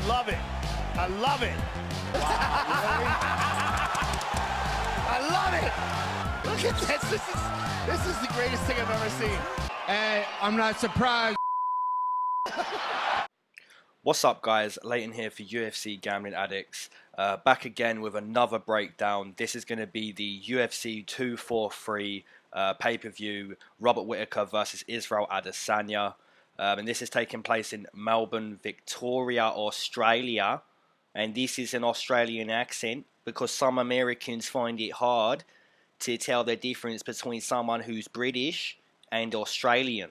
love it. I love it. I love it. Look at this. This is the greatest thing I've ever seen. Hey, I'm not surprised. What's up, guys? Leighton here for UFC Gambling Addicts. Back again with another breakdown. This is going to be the UFC 243 pay-per-view, Robert Whittaker versus Israel Adesanya. And this is taking place in Melbourne, Victoria, Australia. And this is an Australian accent because some Americans find it hard to tell the difference between someone who's British and Australian.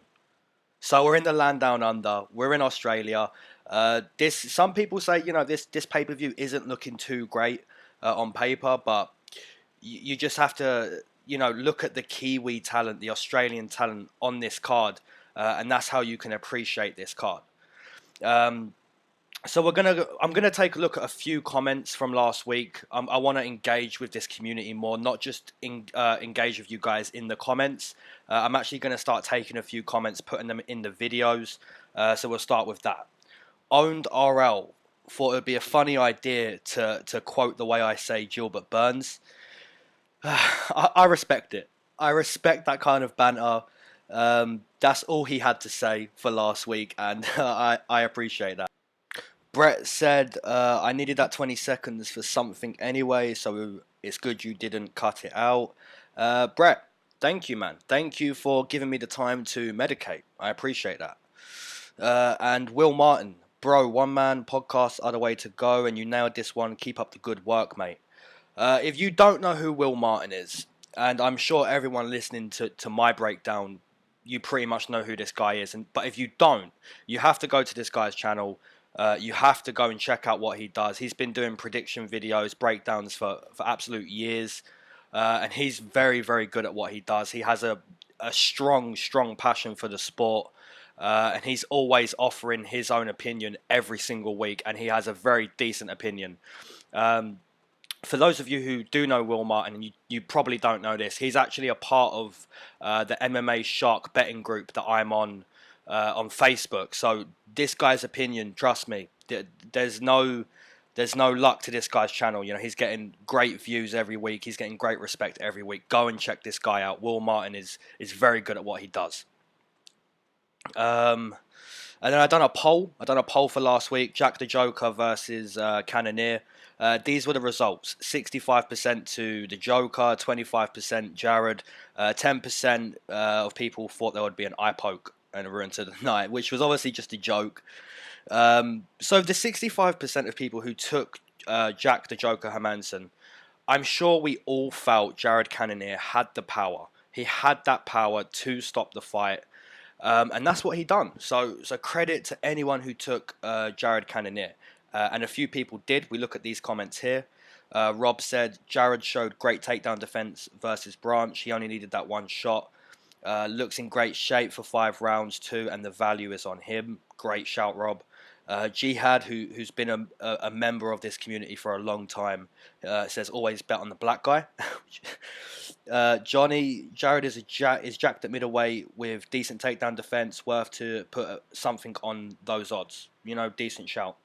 So we're in the land down under. We're in Australia. Some people say, you know, this pay-per-view isn't looking too great on paper, but you just have to, you know, look at the Kiwi talent, the Australian talent on this card, and that's how you can appreciate this card. So I'm gonna take a look at a few comments from last week. I want to engage with this community more, not just engage with you guys in the comments. I'm actually going to start taking a few comments, putting them in the videos. So we'll start with that. Owned RL thought it would be a funny idea to quote the way I say Gilbert Burns. I respect it. I respect that kind of banter. That's all he had to say for last week, and I appreciate that. Brett said, I needed that 20 seconds for something anyway, so it's good you didn't cut it out. Brett, thank you, man. Thank you for giving me the time to medicate. I appreciate that. And Will Martin, bro, one man podcast are the way to go, and you nailed this one. Keep up the good work, mate. If you don't know who Will Martin is, and I'm sure everyone listening to my breakdown, you pretty much know who this guy is. But if you don't, you have to go to this guy's channel. You have to go and check out what he does. He's been doing prediction videos, breakdowns for absolute years. And he's very, very good at what he does. He has a strong passion for the sport. And he's always offering his own opinion every single week. And he has a very decent opinion. For those of you who do know Will Martin, and you probably don't know this, he's actually a part of the MMA Shark betting group that I'm on Facebook. So this guy's opinion, trust me, there's no luck to this guy's channel. You know, he's getting great views every week. He's getting great respect every week. Go and check this guy out. Will Martin is very good at what he does. And then I done a poll for last week. Jack the Joker versus Cannonier. These were the results. 65% to the Joker, 25% Jared, 10% of people thought there would be an eye poke and a ruin to the night, which was obviously just a joke. So the 65% of people who took Jack the Joker Hermansson, I'm sure we all felt Jared Cannonier had the power. He had that power to stop the fight. And that's what he done. So credit to anyone who took Jared Cannonier. And a few people did. We look at these comments here. Rob said, Jared showed great takedown defense versus Branch. He only needed that one shot. Looks in great shape for 5 rounds too, and the value is on him. Great shout, Rob. Jihad, who's been a member of this community for a long time, says always bet on the black guy. Johnny, Jared is jacked at middleweight with decent takedown defense, worth to put something on those odds. You know, decent shout.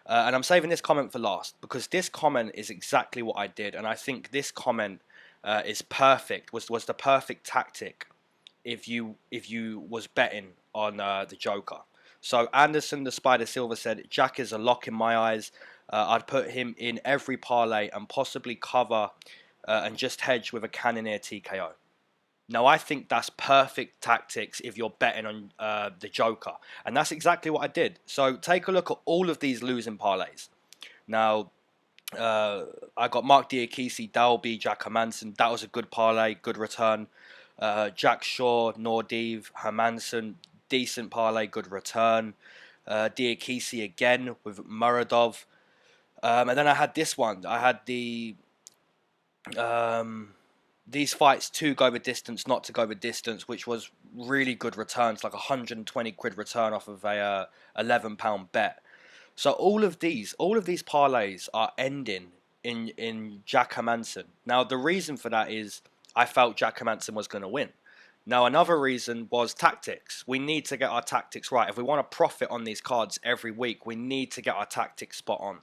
And I'm saving this comment for last because this comment is exactly what I did, and I think this comment is perfect. Was the perfect tactic if you was betting on the Joker. So Anderson the Spider Silva said, Jack is a lock in my eyes. I'd put him in every parlay and possibly cover and just hedge with a Cannonier TKO. Now I think that's perfect tactics if you're betting on the Joker. And that's exactly what I did. So take a look at all of these losing parlays. Now I got Mark Diakisi, Dalby, Jack Hermansson. That was a good parlay, good return. Jack Shaw, Nordeev, Hermansson, decent parlay, good return. Diakisi again with Muradov. And then I had this one. I had these fights to go the distance, not to go the distance, which was really good returns, like 120 quid return off of a £11 bet. So all of these parlays are ending in Jack Hermansson. Now the reason for that is I felt Jack Hermansson was going to win. Now, another reason was tactics. We need to get our tactics right. If we want to profit on these cards every week, we need to get our tactics spot on.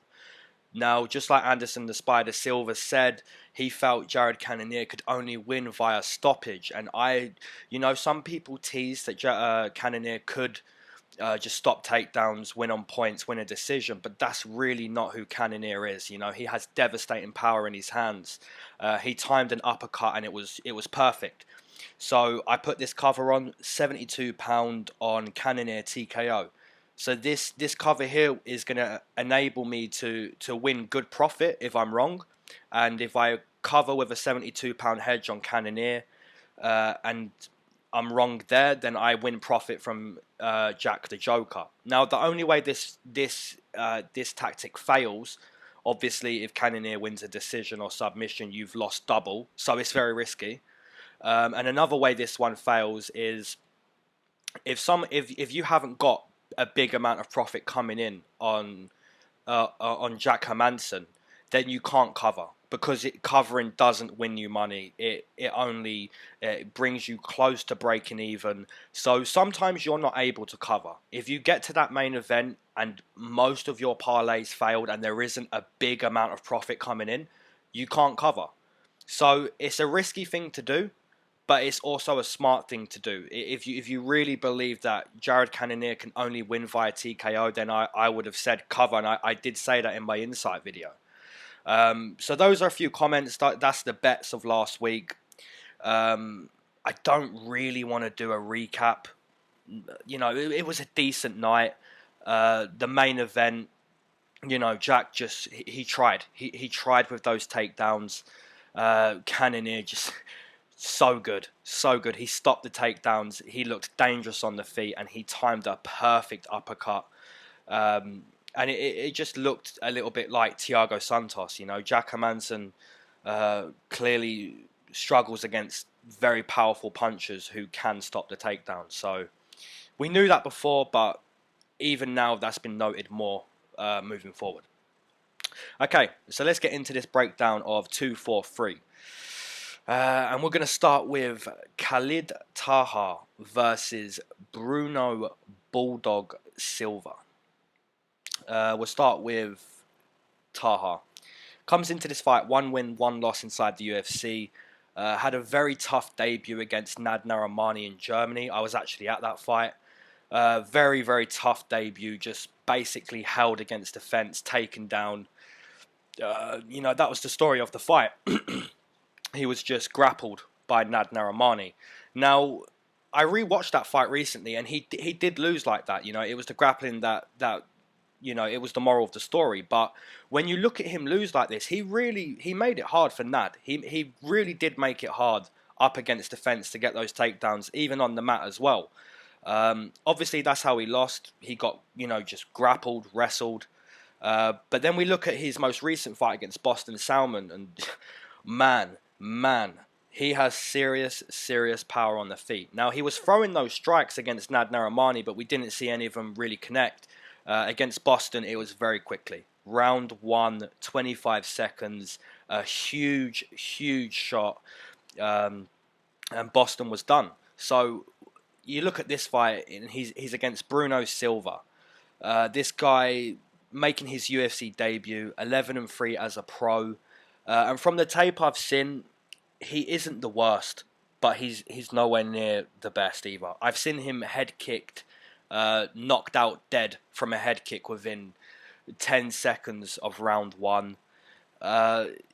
Now, just like Anderson the Spider Silva said, he felt Jared Cannonier could only win via stoppage. And some people tease that Cannonier could just stop takedowns, win on points, win a decision, but that's really not who Cannonier is. You know, he has devastating power in his hands. He timed an uppercut and it was perfect. So I put this cover on £72 on Cannonier TKO. So this cover here is going to enable me to win good profit if I'm wrong, and if I cover with a £72 hedge on Cannonier and I'm wrong there, then I win profit from Jack the Joker. Now, the only way this tactic fails, obviously, if Cannonier wins a decision or submission, you've lost double, so it's very risky. And another way this one fails is if you haven't got a big amount of profit coming in on Jack Hermansson, then you can't cover, because covering doesn't win you money. It only brings you close to breaking even. So sometimes you're not able to cover. If you get to that main event and most of your parlays failed and there isn't a big amount of profit coming in, you can't cover. So it's a risky thing to do, but it's also a smart thing to do. If you really believe that Jared Cannonier can only win via TKO, then I would have said cover, and I did say that in my insight video. So those are a few comments. That's the bets of last week. I don't really want to do a recap. You know, it was a decent night. The main event, you know, Jack just he tried. He tried with those takedowns. Cannonier just so good. He stopped the takedowns. He looked dangerous on the feet, and he timed a perfect uppercut. And it just looked a little bit like Thiago Santos. You know, Jack Hermansson clearly struggles against very powerful punchers who can stop the takedown. So we knew that before, but even now that's been noted more moving forward. Okay, so let's get into this breakdown of 243. And we're going to start with Khalid Taha versus Bruno Bulldog Silva. We'll start with Taha. Comes into this fight 1 win, 1 loss inside the UFC. Had a very tough debut against Nad Narimani in Germany. I was actually at that fight. Very, very tough debut. Just basically held against the fence, taken down. You know, that was the story of the fight. He was just grappled by Nad Narimani. Now, I rewatched that fight recently, and he did lose like that. You know, it was the grappling that you know, it was the moral of the story. But when you look at him lose like this, he made it hard for Nad. He really did make it hard up against the fence to get those takedowns, even on the mat as well. Obviously, that's how he lost. He got, you know, just grappled, wrestled. But then we look at his most recent fight against Boston Salmon, and man, he has serious power on the feet. Now, he was throwing those strikes against Nad Narimani, but we didn't see any of them really connect. Against Boston, it was very quickly. Round 1, 25 seconds, a huge shot, and Boston was done. So you look at this fight, and he's against Bruno Silva. This guy making his UFC debut, 11-3 as a pro. And from the tape I've seen, he isn't the worst, but he's nowhere near the best either. I've seen him head kicked, knocked out dead from a head kick within 10 seconds of round 1.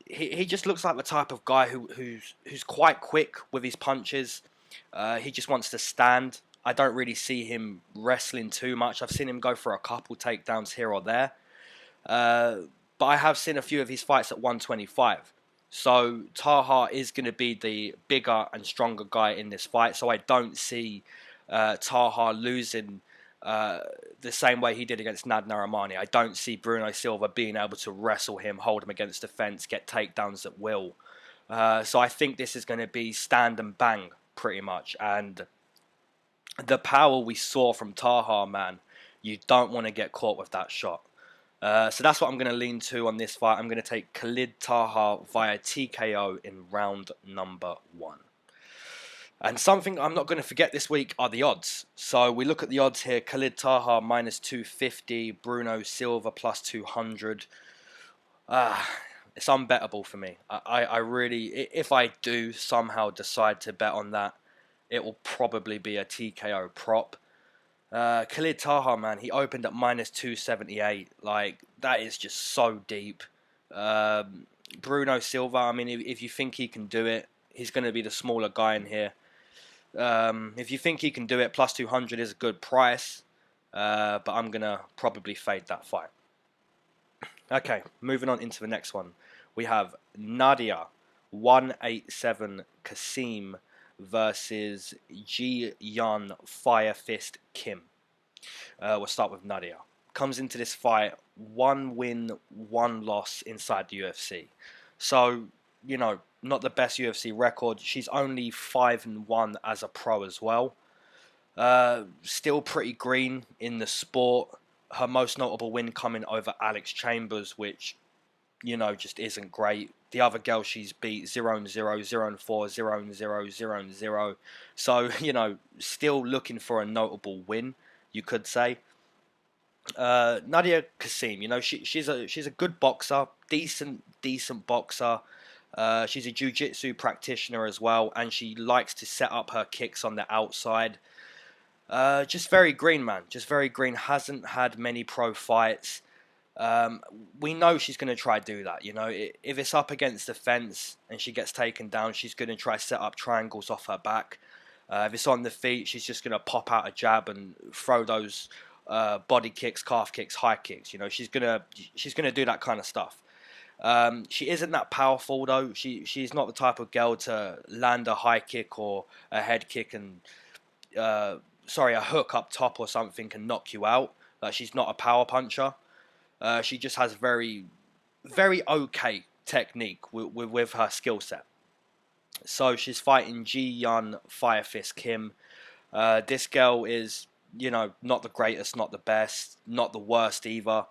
He just looks like the type of guy who's quite quick with his punches. He just wants to stand. I don't really see him wrestling too much. I've seen him go for a couple takedowns here or there. But I have seen a few of his fights at 125. So Taha is going to be the bigger and stronger guy in this fight. So I don't see Taha losing the same way he did against Nad Narimani. I don't see Bruno Silva being able to wrestle him, hold him against the fence, get takedowns at will. So I think this is going to be stand and bang pretty much. And the power we saw from Taha, man, you don't want to get caught with that shot. So that's what I'm going to lean to on this fight. I'm going to take Khalid Taha via TKO in round number 1. And something I'm not going to forget this week are the odds. So we look at the odds here. Khalid Taha minus 250, Bruno Silva plus 200. It's unbettable for me. I really, if I do somehow decide to bet on that, it will probably be a TKO prop. Khalid Taha, man, he opened at minus 278. Like, that is just so deep. Bruno Silva, I mean, if you think he can do it, he's going to be the smaller guy in here. If you think he can do it, plus 200 is a good price. But I'm going to probably fade that fight. Okay, moving on into the next one. We have Nadia 187 Kassem versus Ji-Yeon Fire Fist Kim. We'll start with Nadia. Comes into this fight 1 win, 1 loss inside the UFC. So, you know, not the best UFC record. She's only 5-1 as a pro as well. Still pretty green in the sport. Her most notable win coming over Alex Chambers, which, you know, just isn't great. The other girl she's beat 0-0, 0-4, 0-0, 0-0. So, you know, still looking for a notable win, you could say. Nadia Kassem, you know, she's a good boxer, decent boxer. She's a jiu-jitsu practitioner as well, and she likes to set up her kicks on the outside. Just very green, man. Just very green. Hasn't had many pro fights. We know she's going to try to do that. You know, if it's up against the fence and she gets taken down, she's going to try to set up triangles off her back. If it's on the feet, she's just going to pop out a jab and throw those body kicks, calf kicks, high kicks. You know, she's gonna do that kind of stuff. She isn't that powerful though. She's not the type of girl to land a high kick or a head kick and a hook up top or something can knock you out. Like, she's not a power puncher. She just has very, very okay technique with her skill set. So she's fighting Ji-Yeon Fire Fist Kim. This girl is, you know, not the greatest, not the best, not the worst either.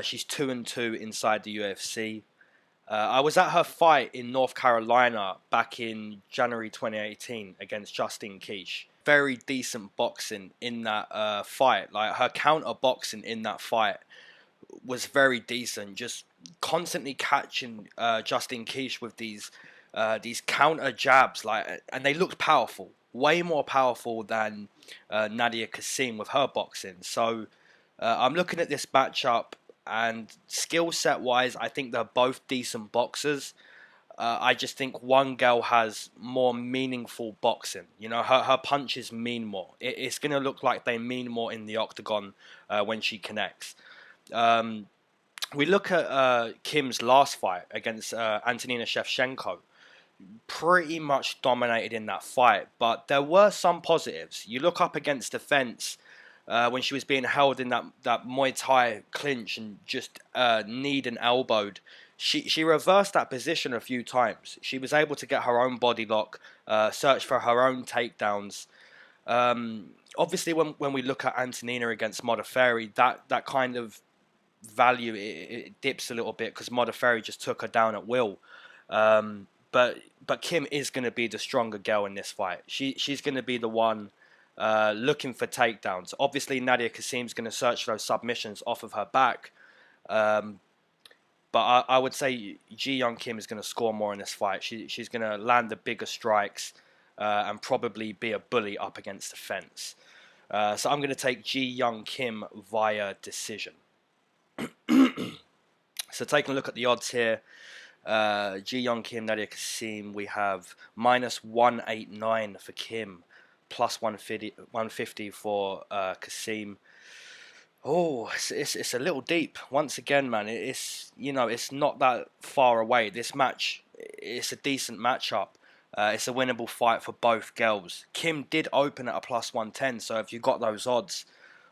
She's 2-2 inside the UFC. I was at her fight in North Carolina back in January 2018 against Justine Kish. Very decent boxing in that fight. Like, her counter boxing in that fight was very decent. Just constantly catching Justine Kish with these counter jabs, like, and they looked powerful. Way more powerful than Nadia Kassem with her boxing. So I'm looking at this matchup, and skill set wise, I think they're both decent boxers. I just think one girl has more meaningful boxing. You know, her punches mean more. It's going to look like they mean more in the octagon when she connects. We look at Kim's last fight against Antonina Shevchenko. Pretty much dominated in that fight, but there were some positives. You look up against the fence when she was being held in that Muay Thai clinch and just kneed and elbowed. She reversed that position a few times. She was able to get her own body lock, search for her own takedowns. Obviously, when we look at Antonina against Modafferi, that kind of value it dips a little bit because Modafferi just took her down at will. But Kim is going to be the stronger girl in this fight. She's going to be the one looking for takedowns. Obviously, Nadia Kassem's going to search for those submissions off of her back. But I would say Ji-Yeon Kim is going to score more in this fight. She's going to land the bigger strikes and probably be a bully up against the fence. So I'm going to take Ji-Yeon Kim via decision. So taking a look at the odds here. Ji-Yeon Kim, Nadia Kassem, we have minus 189 for Kim, plus 150 for Kassem. Oh, it's a little deep. Once again, man, it's not that far away. This match, it's a decent matchup. It's a winnable fight for both girls. Kim did open at a plus 110, so if you got those odds,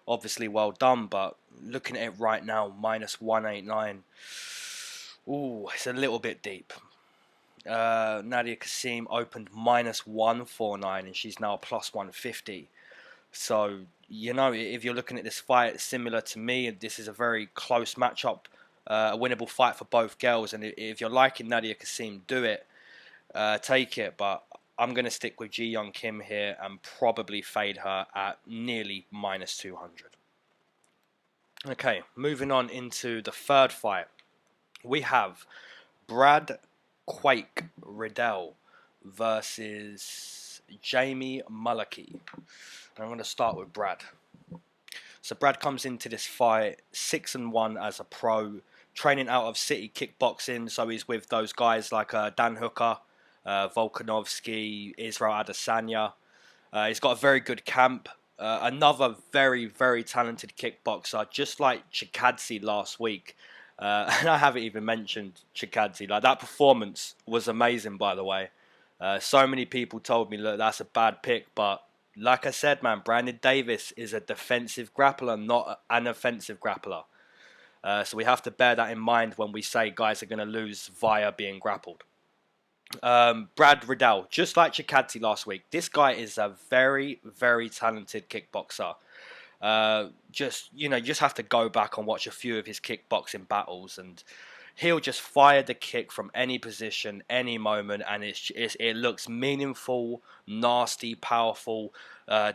obviously well done. But looking at it right now, minus 189. Ooh, it's a little bit deep. Nadia Kassem opened minus 149 and she's now plus 150. So, you know, if you're looking at this fight similar to me, this is a very close matchup, a winnable fight for both girls. And if you're liking Nadia Kassem, do it, take it. But I'm going to stick with Ji Young Kim here and probably fade her at nearly minus 200. Okay, moving on into the third fight. We have Brad Quake Riddell versus Jamie Mullarkey. I'm going to start with Brad. So Brad comes into this fight 6-1 as a pro, training out of City Kickboxing. So he's with those guys like Dan Hooker, Volkanovski, Israel Adesanya. He's got a very good camp. Another very, very talented kickboxer, just like Chikadze last week. And I haven't even mentioned Chikadze. Like, that performance was amazing, by the way. So many people told me, look, that's a bad pick. But like I said, man, Brandon Davis is a defensive grappler, not an offensive grappler. So we have to bear that in mind when we say guys are going to lose via being grappled. Brad Riddell, just like Chikadze last week, this guy is a very, very talented kickboxer. You just have to go back and watch a few of his kickboxing battles, and he'll just fire the kick from any position, any moment, and it looks meaningful, nasty, powerful,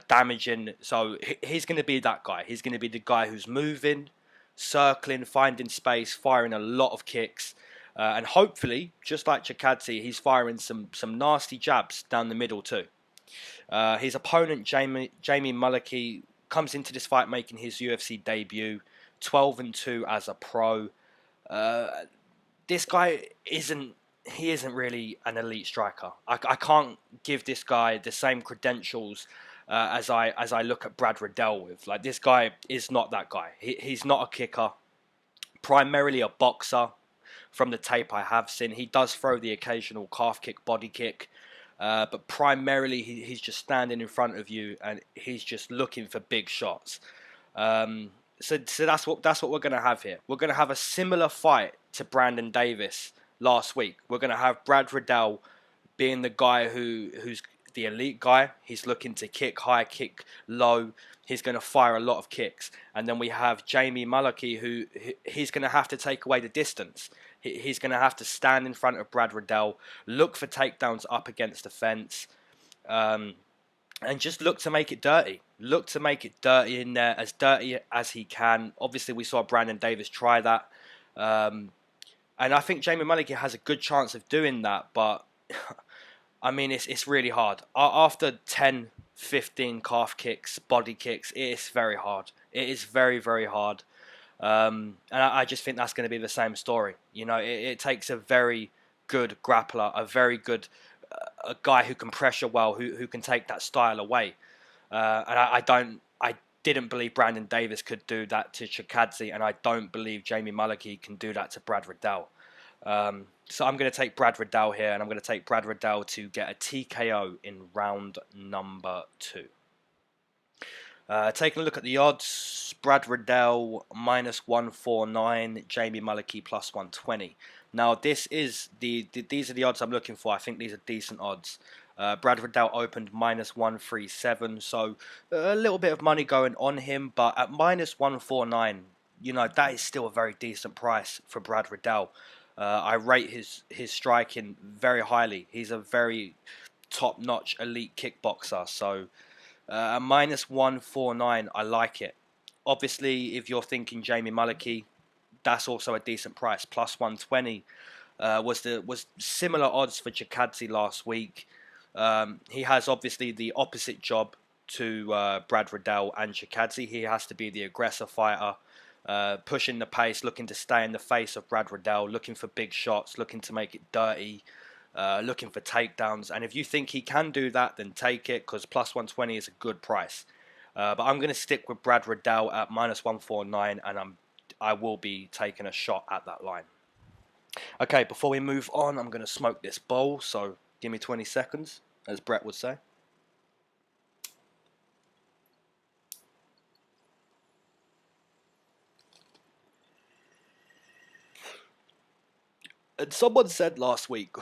damaging. So he's going to be that guy. He's going to be the guy who's moving, circling, finding space, firing a lot of kicks. And hopefully, just like Chikadze, he's firing some nasty jabs down the middle too. His opponent, Jamie Mullarkey, comes into this fight making his UFC debut, 12-2 as a pro. This guy isn't really an elite striker. I can't give this guy the same credentials as I look at Brad Riddell with. Like, this guy is not that guy. He's not a kicker. Primarily a boxer. From the tape I have seen, he does throw the occasional calf kick, body kick, but primarily he's just standing in front of you and he's just looking for big shots. So that's what we're going to have here. We're going to have a similar fight to Brandon Davis last week. We're going to have Brad Riddell being the guy who's the elite guy. He's looking to kick high, kick low. He's going to fire a lot of kicks. And then we have Jamie Mullarkey, who he's going to have to take away the distance. He's going to have to stand in front of Brad Riddell, look for takedowns up against the fence, and just look to make it dirty. Look to make it dirty in there, as dirty as he can. Obviously, we saw Brandon Davis try that. And I think Jamie Mullarkey has a good chance of doing that, but I mean, it's really hard. After 10, 15 calf kicks, body kicks, it is very hard. It is very, very hard. And I just think that's going to be the same story. You know, it takes a very good grappler, a very good a guy who can pressure well, who can take that style away. And I didn't believe Brandon Davis could do that to Chikadze, and I don't believe Jamie Mullarkey can do that to Brad Riddell. So I'm going to take Brad Riddell here, and I'm going to take Brad Riddell to get a TKO in round number 2. Taking a look at the odds, Brad Riddell minus 149, Jamie Mullarkey plus 120. Now these are the odds I'm looking for. I think these are decent odds. Brad Riddell opened minus 137, so a little bit of money going on him, but at minus 149, you know, that is still a very decent price for Brad Riddell. I rate his striking very highly. He's a very top-notch elite kickboxer, so at minus 149, I like it. Obviously, if you're thinking Jamie Mullarkey, that's also a decent price. Plus 120 was similar odds for Chikadze last week. He has obviously the opposite job to Brad Riddell and Chikadze. He has to be the aggressor fighter, pushing the pace, looking to stay in the face of Brad Riddell, looking for big shots, looking to make it dirty, looking for takedowns. And if you think he can do that, then take it, because plus 120 is a good price. But I'm going to stick with Brad Riddell at minus 149, and I will be taking a shot at that line. Okay, before we move on, I'm going to smoke this bowl, so give me 20 seconds, as Brett would say. And someone said last week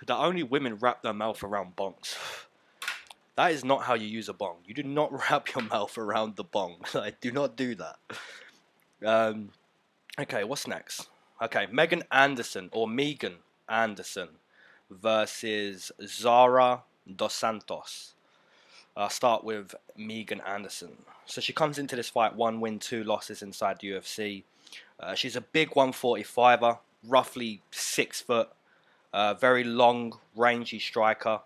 that only women wrap their mouth around bongs. That is not how you use a bong. You do not wrap your mouth around the bong. Do not do that. Okay, what's next? Okay, Megan Anderson versus Zara dos Santos. I'll start with Megan Anderson. So she comes into this fight 1 win, 2 losses inside the UFC. She's a big 145er, roughly 6 foot, very long, rangy striker.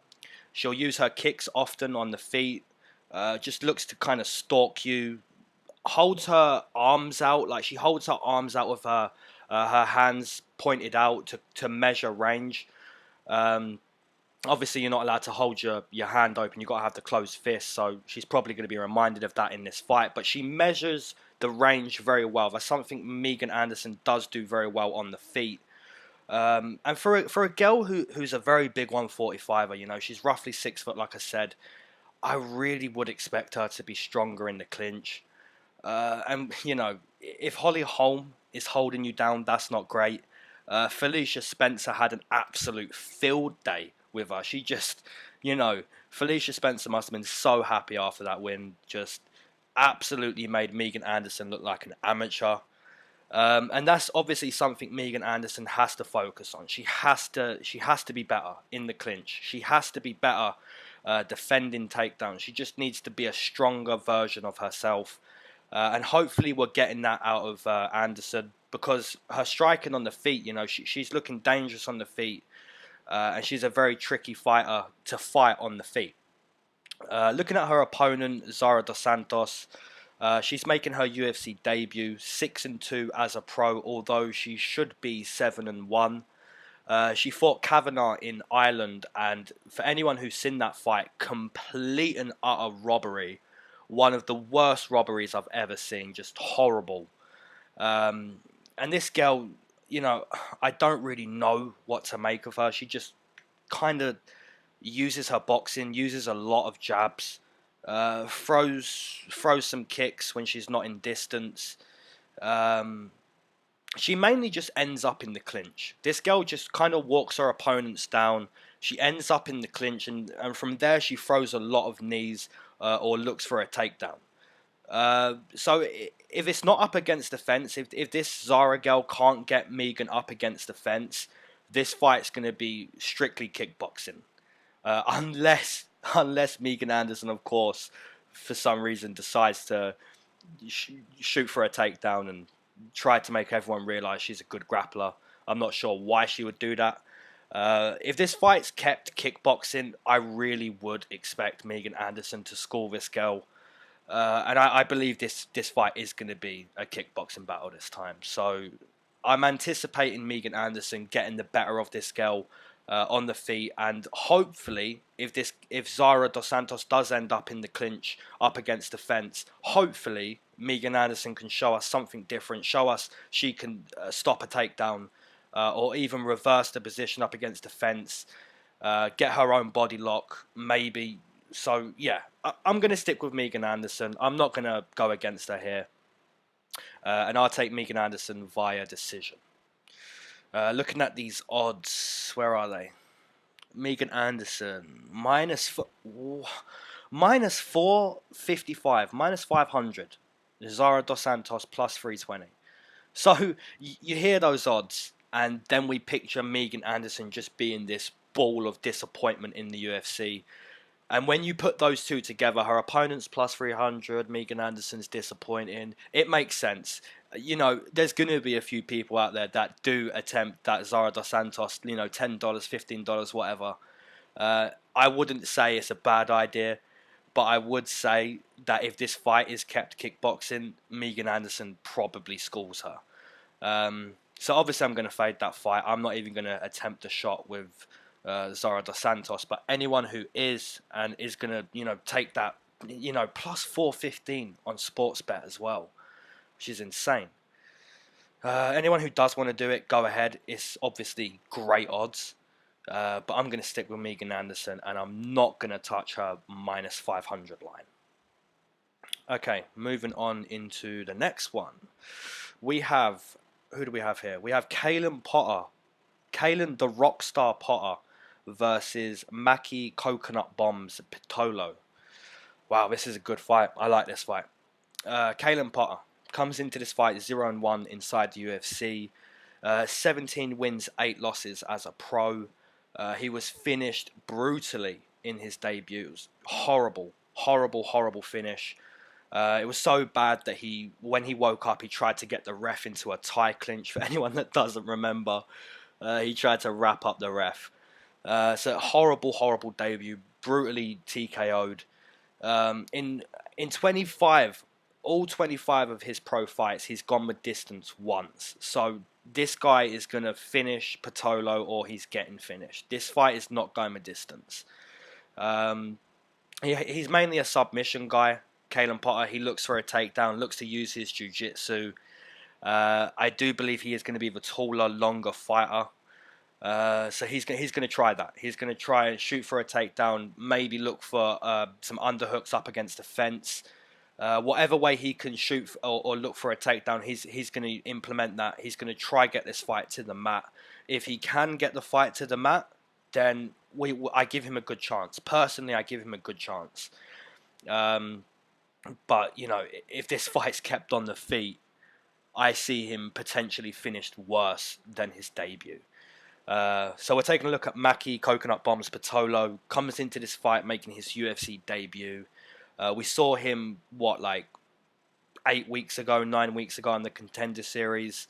She'll use her kicks often on the feet, just looks to kind of stalk you, holds her arms out, like she holds her arms out with her hands pointed out to measure range. Obviously, you're not allowed to hold your hand open. You've got to have the closed fist. So she's probably going to be reminded of that in this fight. But she measures the range very well. That's something Megan Anderson does do very well on the feet. And for a girl who's a very big 145er, you know, she's roughly 6 foot, like I said. I really would expect her to be stronger in the clinch. And, you know, if Holly Holm is holding you down, that's not great. Felicia Spencer had an absolute field day with her. She just, you know, Felicia Spencer must have been so happy after that win. Just absolutely made Megan Anderson look like an amateur. And that's obviously something Megan Anderson has to focus on. She has to be better in the clinch. She has to be better defending takedowns. She just needs to be a stronger version of herself. And hopefully we're getting that out of Anderson, because her striking on the feet, you know, she's looking dangerous on the feet. And she's a very tricky fighter to fight on the feet. Looking at her opponent, Zara dos Santos, she's making her UFC debut, 6-2 as a pro, although she should be 7-1. She fought Kavanagh in Ireland, and for anyone who's seen that fight, complete and utter robbery. One of the worst robberies I've ever seen, just horrible. And this girl, you know, I don't really know what to make of her. She just kind of uses her boxing, uses a lot of jabs, throws some kicks when she's not in distance. She mainly just ends up in the clinch. This girl just kind of walks her opponents down. She ends up in the clinch, and from there she throws a lot of knees or looks for a takedown. So if it's not up against the fence, if this Zara girl can't get Megan up against the fence, this fight's going to be strictly kickboxing. Unless Megan Anderson, of course, for some reason decides to shoot for a takedown and try to make everyone realize she's a good grappler. I'm not sure why she would do that. If this fight's kept kickboxing, I really would expect Megan Anderson to school this girl. And I believe this fight is going to be a kickboxing battle this time. So I'm anticipating Megan Anderson getting the better of this girl on the feet, and hopefully, if Zara dos Santos does end up in the clinch up against the fence, hopefully Megan Anderson can show us something different. Show us she can stop a takedown or even reverse the position up against the fence, get her own body lock, maybe. So, yeah, I'm going to stick with Megan Anderson. I'm not going to go against her here. And I'll take Megan Anderson via decision. Looking at these odds, where are they? Megan Anderson, minus 455, minus 500. Zara dos Santos, plus 320. So, you hear those odds, and then we picture Megan Anderson just being this ball of disappointment in the UFC. And when you put those two together, her opponent's plus 300, Megan Anderson's disappointing, it makes sense. You know, there's going to be a few people out there that do attempt that Zara dos Santos, you know, $10, $15, whatever. I wouldn't say it's a bad idea, but I would say that if this fight is kept kickboxing, Megan Anderson probably schools her. So obviously I'm going to fade that fight. I'm not even going to attempt a shot with Zara dos Santos, but anyone who is and is going to, you know, take that, you know, plus 415 on Sportsbet as well, which is insane. Anyone who does want to do it, go ahead. It's obviously great odds, but I'm going to stick with Megan Anderson, and I'm not going to touch her minus 500 line. Okay, moving on into the next one. We have, who do we have here? We have Kalen the Rockstar Potter versus Maki Coconut Bombs Pitolo. Wow, this is a good fight. I like this fight. Kalen Potter comes into this fight 0-1 inside the UFC. 17 wins, 8 losses as a pro. He was finished brutally in his debut. It was horrible, horrible, horrible finish. It was so bad that when he woke up, he tried to get the ref into a tie clinch. For anyone that doesn't remember, he tried to wrap up the ref. So horrible, horrible debut, brutally TKO'd. In 25, all 25 of his pro fights, he's gone with distance once. So this guy is going to finish Pitolo or he's getting finished. This fight is not going with distance. He's mainly a submission guy, Kalen Potter. He looks for a takedown, looks to use his jiu-jitsu. I do believe he is going to be the taller, longer fighter. So he's going to try that. He's going to try and shoot for a takedown, maybe look for some underhooks up against the fence. Whatever way he can shoot or look for a takedown, he's going to implement that. He's going to try get this fight to the mat. If he can get the fight to the mat, then I give him a good chance. Personally, I give him a good chance. But, you know, if this fight's kept on the feet, I see him potentially finished worse than his debut. So we're taking a look at Maki Coconut Bombs Pitolo. Comes into this fight making his UFC debut. We saw him, 9 weeks ago in the Contender Series.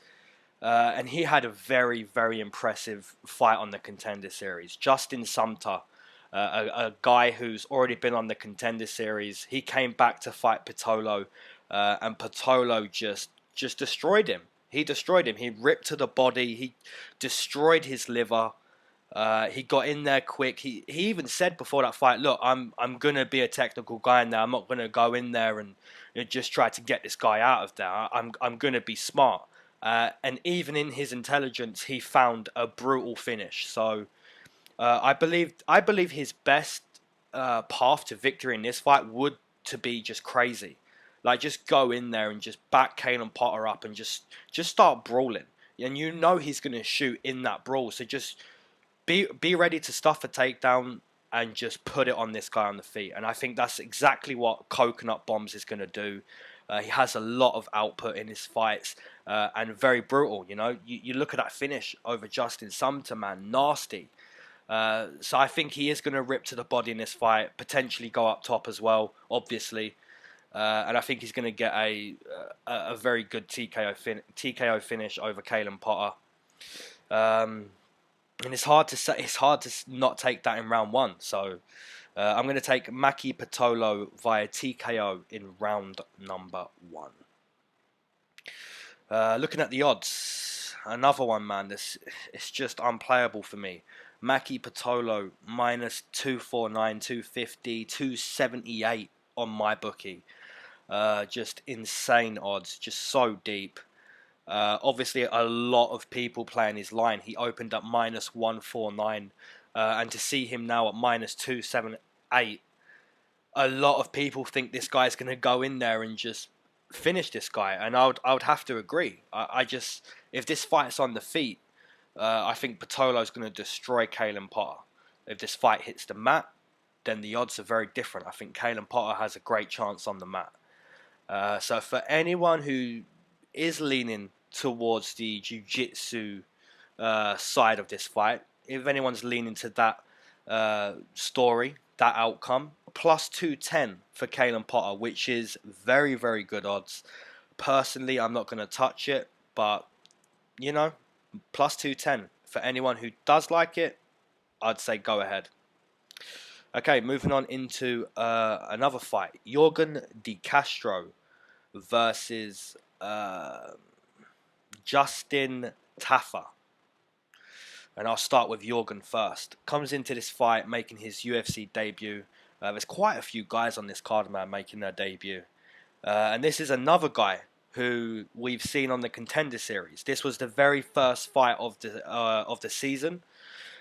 And he had a very, very impressive fight on the Contender Series. Justin Sumter, a guy who's already been on the Contender Series. He came back to fight Pitolo, and Pitolo just destroyed him. He destroyed him. He ripped to the body. He destroyed his liver. He got in there quick. He even said before that fight, look, I'm gonna be a technical guy now. I'm not gonna go in there and just try to get this guy out of there. I'm gonna be smart. And even in his intelligence, he found a brutal finish. So I believe his best path to victory in this fight would to be just crazy. Like, just go in there and just back Kalen Potter up and just start brawling. And you know he's going to shoot in that brawl. So just be ready to stuff a takedown and just put it on this guy on the feet. And I think that's exactly what Coconut Bombs is going to do. He has a lot of output in his fights and very brutal. You know, you look at that finish over Justin Sumter, man, nasty. So I think he is going to rip to the body in this fight, potentially go up top as well, obviously. And I think he's going to get a very good TKO finish over Kalen Potter. And it's hard to not take that in round one. So I'm going to take Maki Pitolo via TKO in round number 1. Looking at the odds, another one, man. It's just unplayable for me. Maki Pitolo minus 249, 250, 278 on my bookie. Just insane odds, just so deep. Obviously, a lot of people playing his line. He opened up minus 149, and to see him now at minus 278, a lot of people think this guy's going to go in there and just finish this guy, and I would have to agree. I just, if this fight's on the feet, I think Pitolo's going to destroy Kalen Potter. If this fight hits the mat, then the odds are very different. I think Kalen Potter has a great chance on the mat. So for anyone who is leaning towards the jiu-jitsu side of this fight, if anyone's leaning to that story, that outcome, plus 210 for Kalen Potter, which is very, very good odds. Personally, I'm not going to touch it, but, you know, plus 210. For anyone who does like it, I'd say go ahead. Okay, moving on into another fight. Yorgan De Castro versus Justin Tafa. And I'll start with Yorgan first. Comes into this fight making his UFC debut. There's quite a few guys on this card, man, making their debut. And this is another guy who we've seen on the Contender Series. This was the very first fight of the season.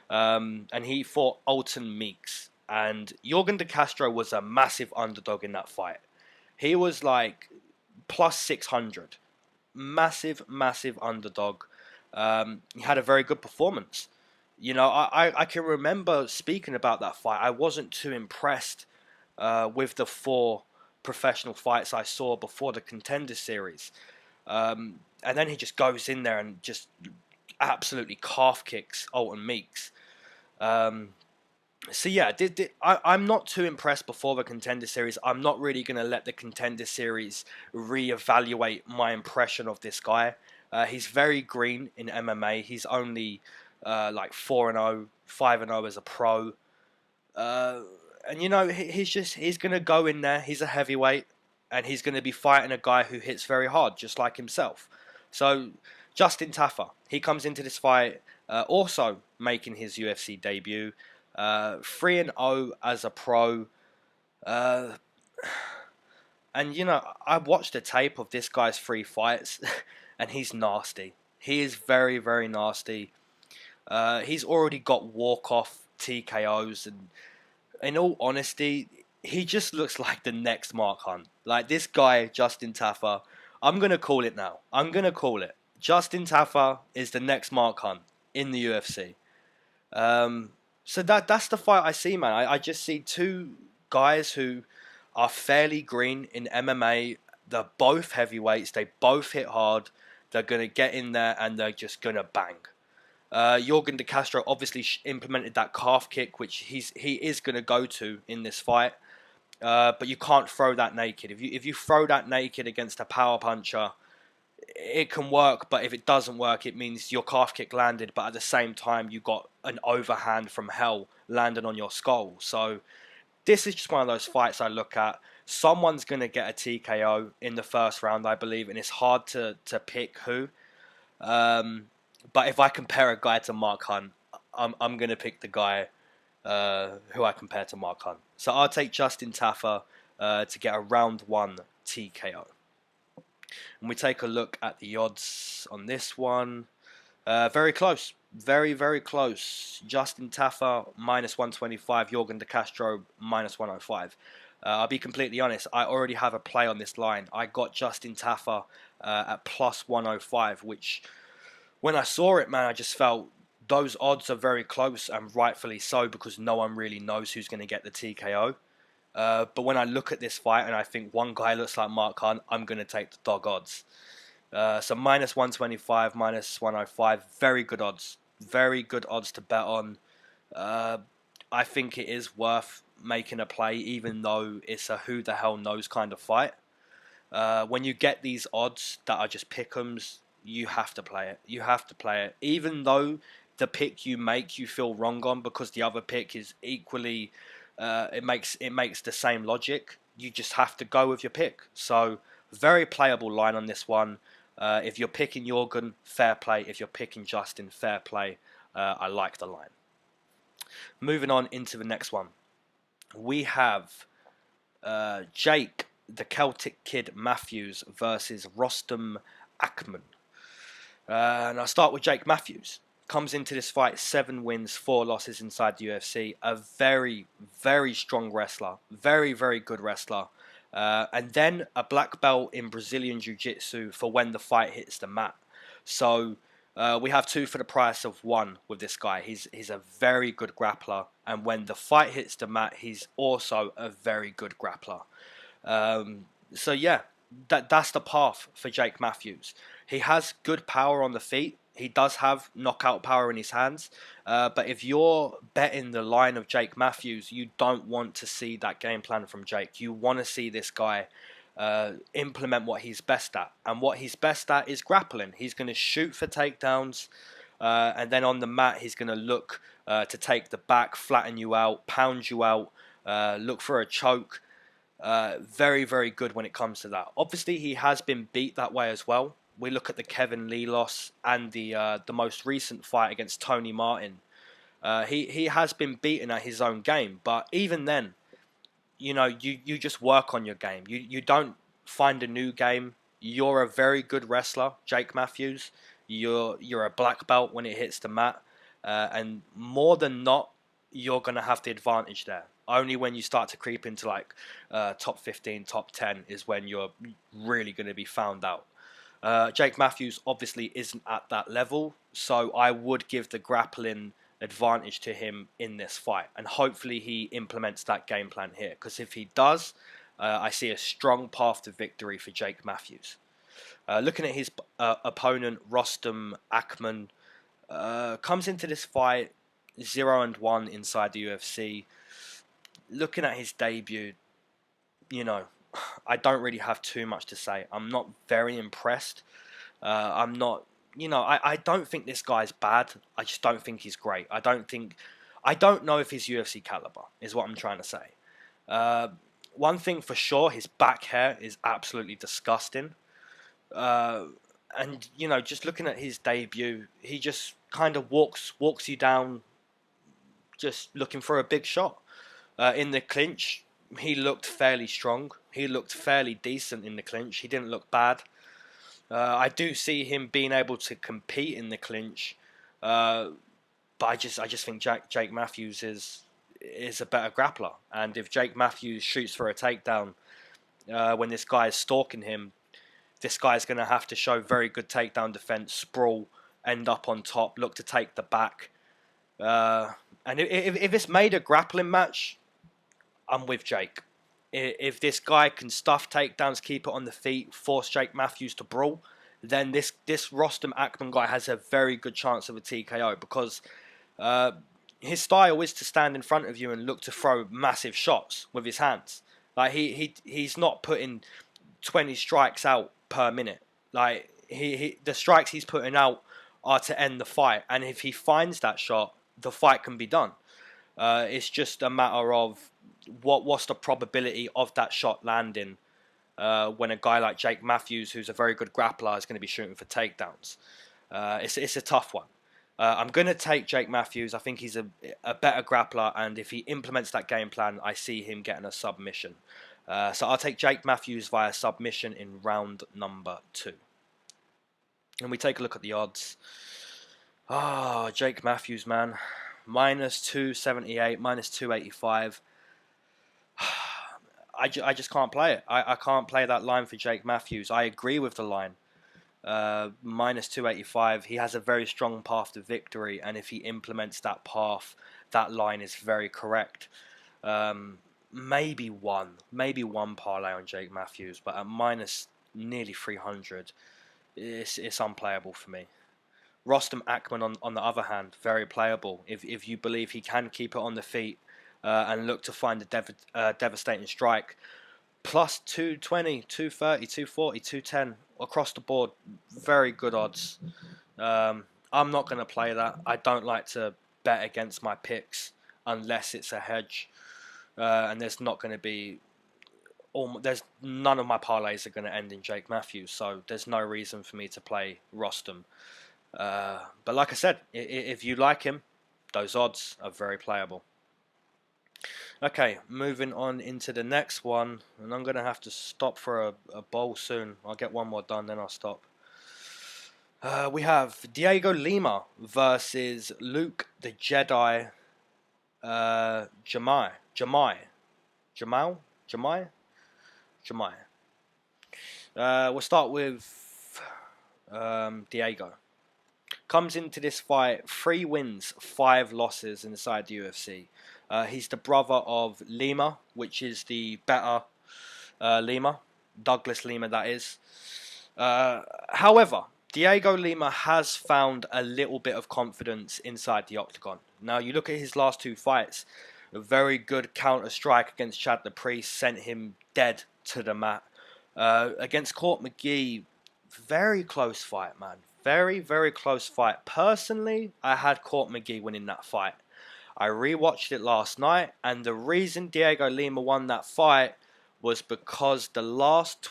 And he fought Alton Meeks. And Yorgan De Castro was a massive underdog in that fight. He was like plus 600. Massive, massive underdog. He had a very good performance. You know, I can remember speaking about that fight. I wasn't too impressed with the 4 professional fights I saw before the Contender Series. And then he just goes in there and just absolutely calf kicks Alton Meeks. So yeah, I'm not too impressed before the Contender Series. I'm not really going to let the Contender Series reevaluate my impression of this guy. He's very green in MMA. He's only like 4-0, 5-0 as a pro. And you know, he's going to go in there. He's a heavyweight, and he's going to be fighting a guy who hits very hard, just like himself. So Justin Tafa, he comes into this fight also making his UFC debut. 3-0 as a pro. And you know, I watched the tape of this guy's 3 fights, and he's nasty. He is very, very nasty. He's already got walk-off TKOs, and in all honesty, he just looks like the next Mark Hunt. Like this guy, Justin Tafa, I'm going to call it now. I'm going to call it. Justin Tafa is the next Mark Hunt in the UFC. So that's the fight I see, man. I just see 2 guys who are fairly green in MMA. They're both heavyweights. They both hit hard. They're going to get in there and they're just going to bang. Jorgen de Castro obviously implemented that calf kick, which he is going to go to in this fight. But you can't throw that naked. If you throw that naked against a power puncher, it can work. But if it doesn't work, it means your calf kick landed, but at the same time you got an overhand from hell landing on your skull. So this is just one of those fights I look at. Someone's going to get a TKO in the first round, I believe, and it's hard to pick who. But if I compare a guy to Mark Hunt, I'm going to pick the guy who I compare to Mark Hunt. So I'll take Justin Tafa to get a round 1 TKO. And we take a look at the odds on this one. Very close. Very, very close. Justin Tafa, -125. Jorgen de Castro, -105. I'll be completely honest. I already have a play on this line. I got Justin Tafa at +105, which when I saw it, man, I just felt those odds are very close, and rightfully so, because no one really knows who's going to get the TKO. But when I look at this fight and I think one guy looks like Mark Hunt, I'm going to take the dog odds. So -125, -105, very good odds. Very good odds to bet on. I think it is worth making a play, even though it's a who the hell knows kind of fight. When you get these odds that are just pick'ems, you have to play it. You have to play it. Even though the pick you make you feel wrong on because the other pick is equally, it makes the same logic. You just have to go with your pick. So very playable line on this one. If you're picking Jorgen, fair play. If you're picking Justin, fair play. I like the line. Moving on into the next one. We have Jake, the Celtic Kid Matthews versus Rostam Akman. And I'll start with Jake Matthews. Comes into this fight 7 wins, 4 losses inside the UFC. A very, very strong wrestler. Very, very good wrestler. And then a black belt in Brazilian Jiu-Jitsu for when the fight hits the mat. So we have 2 for the price of 1 with this guy. He's a very good grappler. And when the fight hits the mat, he's also a very good grappler. So yeah, that's the path for Jake Matthews. He has good power on the feet. He does have knockout power in his hands. But if you're betting the line of Jake Matthews, you don't want to see that game plan from Jake. You want to see this guy implement what he's best at. And what he's best at is grappling. He's going to shoot for takedowns. And then on the mat, he's going to look to take the back, flatten you out, pound you out, look for a choke. Very, very good when it comes to that. Obviously, he has been beat that way as well. We look at the Kevin Lee loss and the most recent fight against Tony Martin. He has been beaten at his own game, but even then, you know, you just work on your game. You don't find a new game. You're a very good wrestler, Jake Matthews. You're a black belt when it hits the mat, and more than not, you're gonna have the advantage there. Only when you start to creep into like top 15, top 10 is when you're really going to be found out. Jake Matthews obviously isn't at that level, so I would give the grappling advantage to him in this fight, and hopefully he implements that game plan here, because if he does, I see a strong path to victory for Jake Matthews. Looking at his opponent, Rostam Akman, comes into this fight 0-1 inside the UFC. Looking at his debut, you know, I don't really have too much to say. I'm not very impressed. I'm not, I don't think this guy's bad. I just don't think he's great. I don't know if he's UFC caliber, is what I'm trying to say. One thing for sure, his back hair is absolutely disgusting. And, just looking at his debut, he just kind of walks you down just looking for a big shot. In the clinch, he looked fairly strong. He looked fairly decent in the clinch. He didn't look bad. I do see him being able to compete in the clinch, but I just think Jake Matthews is a better grappler. And if Jake Matthews shoots for a takedown when this guy is stalking him, this guy's going to have to show very good takedown defense, sprawl, end up on top, look to take the back. And if it's made a grappling match, I'm with Jake. If this guy can stuff takedowns, keep it on the feet, force Jake Matthews to brawl, then this Rostam Akman guy has a very good chance of a TKO, because his style is to stand in front of you and look to throw massive shots with his hands. Like he's not putting 20 strikes out per minute. Like the strikes he's putting out are to end the fight, and if he finds that shot, the fight can be done. It's just a matter of what's the probability of that shot landing when a guy like Jake Matthews, who's a very good grappler, is going to be shooting for takedowns. It's a tough one. I'm going to take Jake Matthews. I think he's a better grappler, and if he implements that game plan, I see him getting a submission. So I'll take Jake Matthews via submission in round number 2. And we take a look at the odds. Jake Matthews, man. Minus 278, minus 285. I just can't play it. I can't play that line for Jake Matthews. I agree with the line. Minus 285. He has a very strong path to victory, and if he implements that path, that line is very correct. Maybe one parlay on Jake Matthews, but at minus nearly 300, it's unplayable for me. Rostam Akman, on the other hand, very playable. If you believe he can keep it on the feet and look to find a devastating strike, plus 220, 230, 240, 210 across the board, very good odds. I'm not going to play that. I don't like to bet against my picks unless it's a hedge, and there's not going to be. There's none of my parlays are going to end in Jake Matthews, so there's no reason for me to play Rostam. But like I said, if you like him, those odds are very playable. Okay, moving on into the next one, and I'm going to have to stop for a bowl soon. I'll get one more done, then I'll stop. We have Diego Lima versus Luke the Jedi Jumeau. We'll start with Diego. Comes into this fight 3 wins, 5 losses inside the UFC. He's the brother of Lima, which is the better Lima, Douglas Lima, that is. However, Diego Lima has found a little bit of confidence inside the octagon. Now, you look at his last 2 fights, a very good counter strike against Chad the Priest sent him dead to the mat. Against Court McGee, very close fight, man. Very, very close fight. Personally, I had Court McGee winning that fight. I rewatched it last night, and the reason Diego Lima won that fight was because the last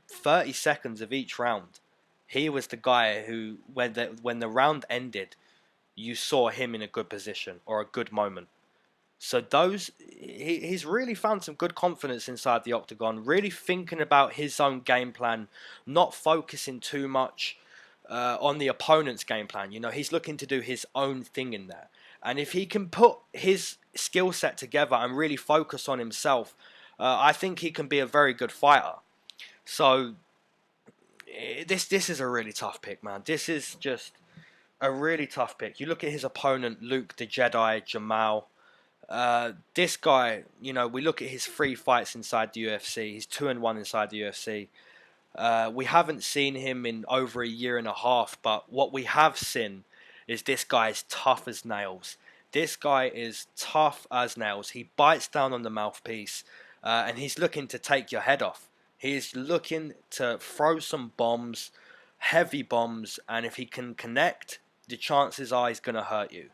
30 seconds of each round, he was the guy who, when the round ended, you saw him in a good position or a good moment. So he's really found some good confidence inside the octagon, really thinking about his own game plan, not focusing too much on the opponent's game plan. He's looking to do his own thing in there. And if he can put his skill set together and really focus on himself, I think he can be a very good fighter. So this is a really tough pick, man. This is just a really tough pick. You look at his opponent, Luke the Jedi Jumeau. This guy, we look at his 3 fights inside the UFC. He's 2-1 inside the UFC. We haven't seen him in over a year and a half, but what we have seen is this guy is tough as nails. This guy is tough as nails. He bites down on the mouthpiece, and he's looking to take your head off. He's looking to throw some bombs, heavy bombs, and if he can connect, the chances are he's going to hurt you.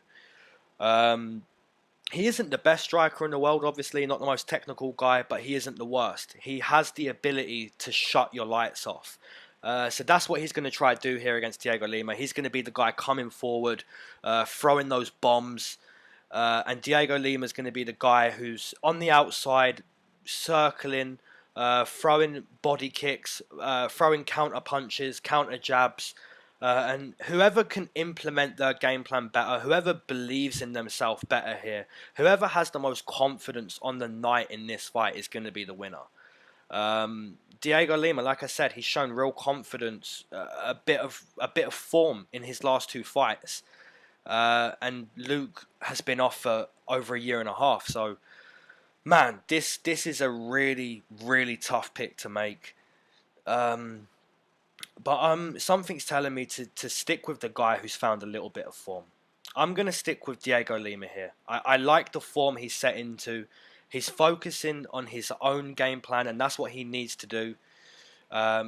He isn't the best striker in the world, obviously, not the most technical guy, but he isn't the worst. He has the ability to shut your lights off. So that's what he's going to try to do here against Diego Lima. He's going to be the guy coming forward, throwing those bombs. And Diego Lima is going to be the guy who's on the outside, circling, throwing body kicks, throwing counter punches, counter jabs. And whoever can implement their game plan better, whoever believes in themselves better here, whoever has the most confidence on the night in this fight is going to be the winner. Diego Lima, like I said, he's shown real confidence, a bit of form in his last 2 fights, and Luke has been off for over a year and a half. So, man, this is a really, really tough pick to make. But something's telling me to stick with the guy who's found a little bit of form. I'm going to stick with Diego Lima here. I like the form he's set into. He's focusing on his own game plan, and that's what he needs to do.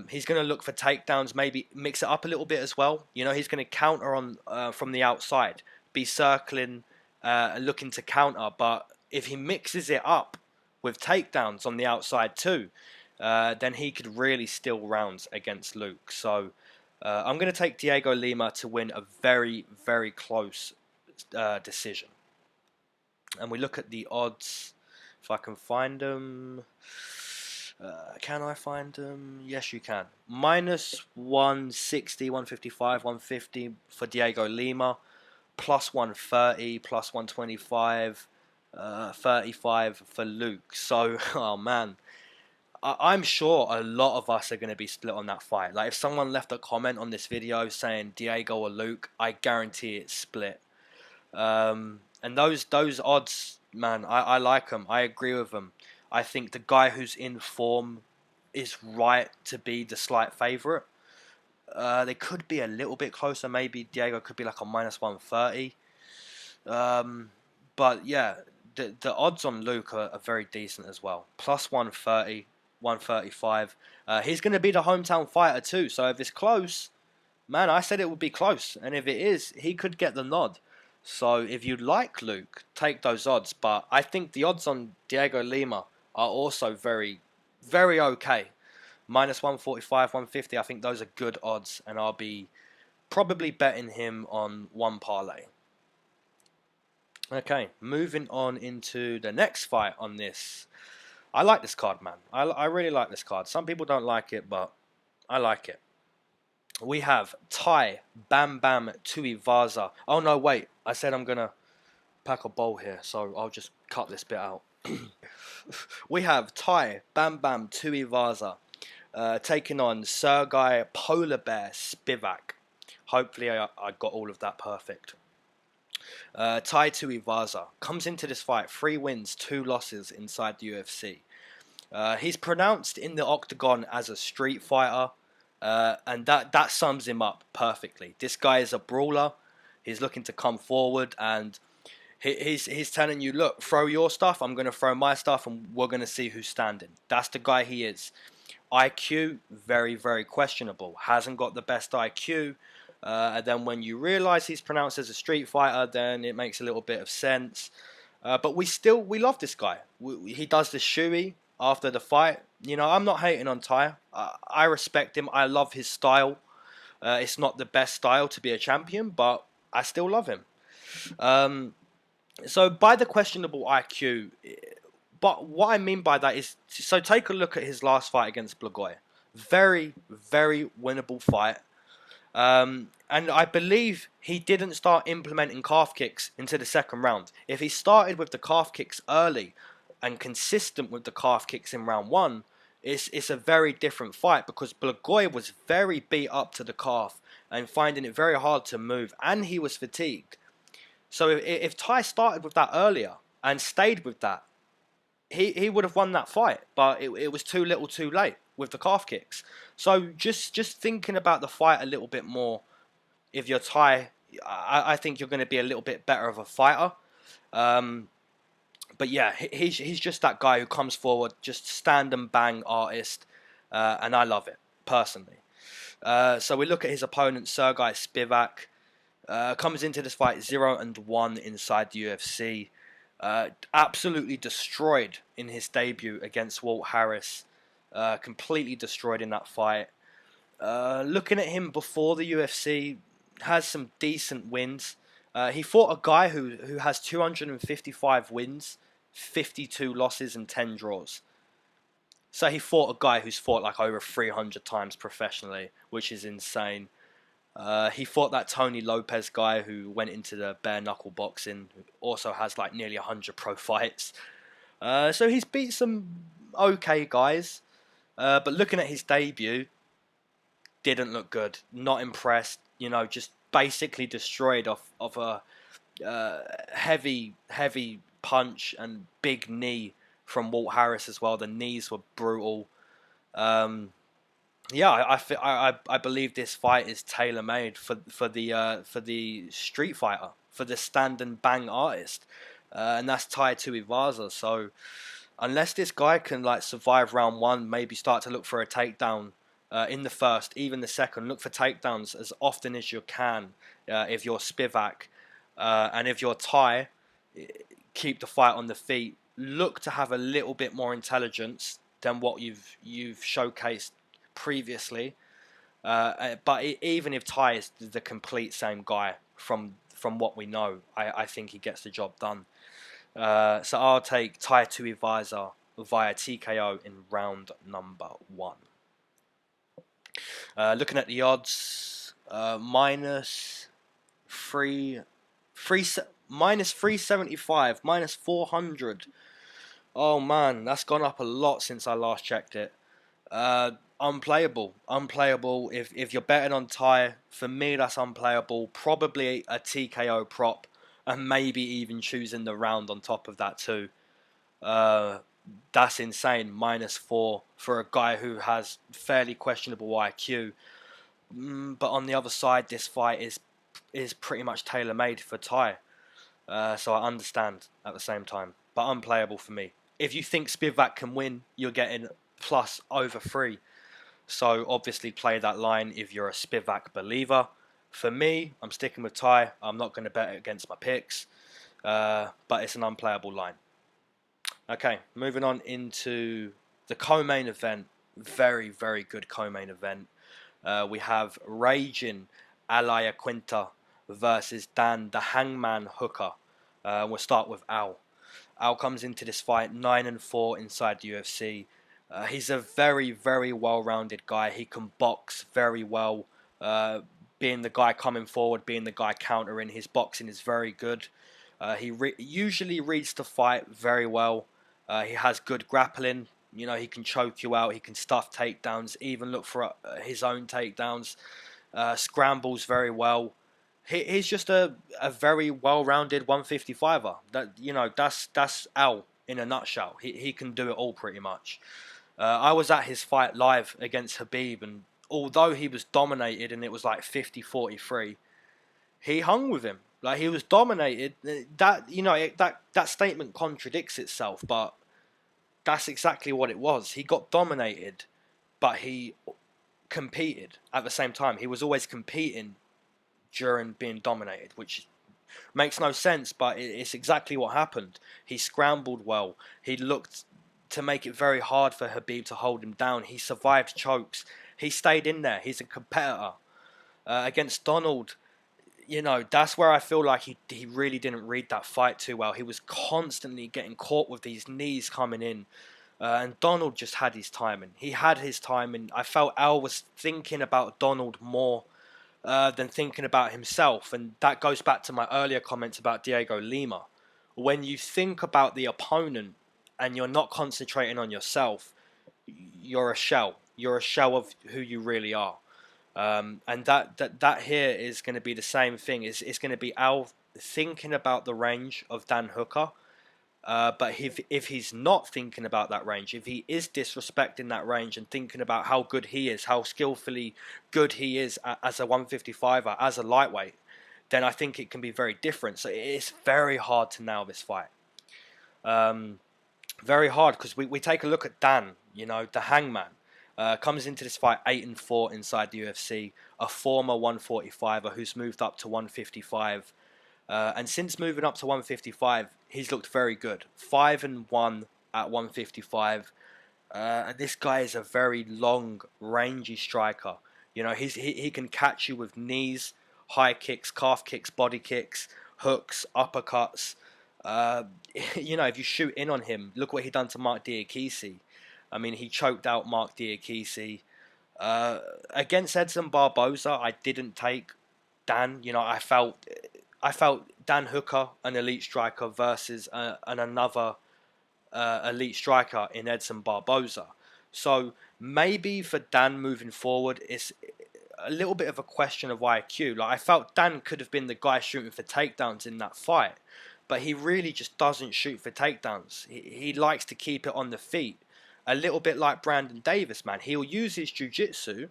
He's going to look for takedowns, maybe mix it up a little bit as well. You know, he's going to counter on from the outside, be circling, looking to counter. But if he mixes it up with takedowns on the outside too, then he could really steal rounds against Luke. So I'm going to take Diego Lima to win a very, very close decision. And we look at the odds. If I can find them. Can I find them? Yes, you can. Minus 160, 155, 150 for Diego Lima. Plus 130, plus 125, 35 for Luke. So, oh man. I'm sure a lot of us are going to be split on that fight. Like, if someone left a comment on this video saying Diego or Luke, I guarantee it's split. And those odds, man, I like them. I agree with them. I think the guy who's in form is right to be the slight favourite. They could be a little bit closer. Maybe Diego could be like a minus 130. But yeah, the odds on Luke are very decent as well. Plus 130. 135. He's going to be the hometown fighter too. So if it's close, man, I said it would be close. And if it is, he could get the nod. So if you like Luke, take those odds. But I think the odds on Diego Lima are also very, very okay. Minus 145, 150. I think those are good odds. And I'll be probably betting him on one parlay. Okay, moving on into the next fight on this. I like this card, man. I really like this card. Some people don't like it, but I like it. We have Taha Bam Bam Tuivasa. Oh, no, wait. I said I'm going to pack a bowl here, so I'll just cut this bit out. We have Taha Bam Bam Tuivasa taking on Sergey Polar Bear Spivak. Hopefully I got all of that perfect. Tai Tuivasa comes into this fight 3 wins, 2 losses inside the UFC. He's pronounced in the octagon as a street fighter, and that sums him up perfectly. This guy is a brawler. He's looking to come forward, and he's telling you, look, throw your stuff, I'm going to throw my stuff, and we're going to see who's standing. That's the guy he is. IQ, very, very questionable. Hasn't got the best IQ. And then when you realise he's pronounced as a street fighter, then it makes a little bit of sense. But we love this guy. He does the shoey after the fight. You know, I'm not hating on Taha. I respect him. I love his style. It's not the best style to be a champion, but I still love him. So by the questionable IQ, but what I mean by that is, so take a look at his last fight against Blagoy. Very, very winnable fight. And I believe he didn't start implementing calf kicks into the second round. If he started with the calf kicks early and consistent with the calf kicks in round 1, it's a very different fight, because Blagoy was very beat up to the calf and finding it very hard to move, and he was fatigued. So if Taha started with that earlier and stayed with that, he would have won that fight, but it was too little too late with the calf kicks. So just thinking about the fight a little bit more, if you're Taha, I think you're going to be a little bit better of a fighter. But yeah, he's just that guy who comes forward, just stand and bang artist, and I love it personally. So we look at his opponent, Sergei Spivak. Comes into this fight 0-1 inside the UFC. Absolutely destroyed in his debut against Walt Harris. Completely destroyed in that fight. Looking at him before the UFC, has some decent wins. He fought a guy who has 255 wins, 52 losses, and 10 draws. So he fought a guy who's fought like over 300 times professionally, which is insane. He fought that Tony Lopez guy who went into the bare knuckle boxing, who also has like nearly 100 pro fights. So he's beat some okay guys. But looking at his debut, didn't look good. Not impressed. You know, just basically destroyed off a heavy punch and big knee from Walt Harris as well. The knees were brutal. Yeah, I believe this fight is tailor made for the street fighter, for the stand and bang artist, and that's Tuivasa. So unless this guy can like survive round one, maybe start to look for a takedown in the first, even the second, look for takedowns as often as you can if you're Spivak, and if you're Tai, keep the fight on the feet. Look to have a little bit more intelligence than what you've showcased previously, but even if Tai is the complete same guy from what we know, I think he gets the job done. So I'll take Tai Tuivasa via TKO in round number 1. Looking at the odds, minus 375, minus 400. Oh man, that's gone up a lot since I last checked it. Unplayable. If you're betting on Tai, for me that's unplayable. Probably a TKO prop, and maybe even choosing the round on top of that too. That's insane. -4 for a guy who has fairly questionable IQ. But on the other side, this fight is pretty much tailor made for Tai. So I understand at the same time, but unplayable for me. If you think Spivak can win, you're getting plus over 3. So obviously play that line if you're a Spivak believer. For me, I'm sticking with Tai. I'm not going to bet against my picks. But it's an unplayable line. Okay, moving on into the co-main event. Very, very good co-main event. We have Raging Iaquinta versus Dan the Hangman Hooker. We'll start with Al. Al comes into this fight 9-4 inside the UFC. He's a very, very well-rounded guy. He can box very well. Being the guy coming forward, being the guy countering, his boxing is very good. He usually reads the fight very well. He has good grappling. You know, he can choke you out. He can stuff takedowns, even look for his own takedowns. Scrambles very well. He's just a very well-rounded 155er. That's Al in a nutshell. He can do it all pretty much. I was at his fight live against Khabib, and although he was dominated and it was like 50-43, he hung with him. Like, he was dominated. That statement contradicts itself, but that's exactly what it was. He got dominated, but he competed at the same time. He was always competing during being dominated, which makes no sense, but it's exactly what happened. He scrambled well. He looked to make it very hard for Khabib to hold him down. He survived chokes. He stayed in there. He's a competitor. Against Donald, that's where I feel like he really didn't read that fight too well. He was constantly getting caught with these knees coming in. And Donald just had his timing. He had his timing. I felt Al was thinking about Donald more than thinking about himself. And that goes back to my earlier comments about Diego Lima. When you think about the opponent and you're not concentrating on yourself, you're a shell. You're a shell of who you really are. And that here is going to be the same thing. It's going to be Al thinking about the range of Dan Hooker. But if he's not thinking about that range, if he is disrespecting that range and thinking about how good he is, how skillfully good he is as a 155er, as a lightweight, then I think it can be very different. So it's very hard to nail this fight. Very hard, because we take a look at Dan, the Hangman. Comes into this fight 8-4 inside the UFC, a former 145er who's moved up to 155. And since moving up to 155, he's looked very good. 5-1 at 155. And this guy is a very long, rangy striker. He can catch you with knees, high kicks, calf kicks, body kicks, hooks, uppercuts. If you shoot in on him, look what he done to Mark Diakise. I mean, he choked out Mark Diakise. Against Edson Barboza, I didn't take Dan. I felt Dan Hooker, an elite striker, versus another elite striker in Edson Barboza. So maybe for Dan moving forward, it's a little bit of a question of IQ. Like, I felt Dan could have been the guy shooting for takedowns in that fight, but he really just doesn't shoot for takedowns. He likes to keep it on the feet. A little bit like Brandon Davis, man. He'll use his jiu-jitsu,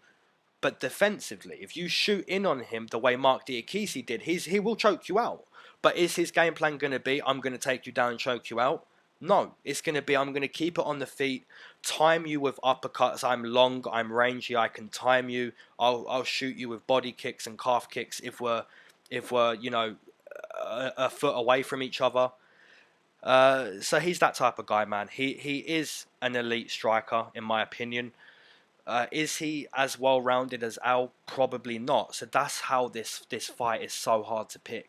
but defensively. If you shoot in on him the way Mark Diakise did, he will choke you out. But is his game plan going to be, I'm going to take you down and choke you out? No, it's going to be, I'm going to keep it on the feet, time you with uppercuts. I'm long, I'm rangy, I can time you. I'll shoot you with body kicks and calf kicks if we're a foot away from each other. So he's that type of guy, man. He is an elite striker, in my opinion. Is he as well-rounded as Al? Probably not. So that's how this fight is so hard to pick.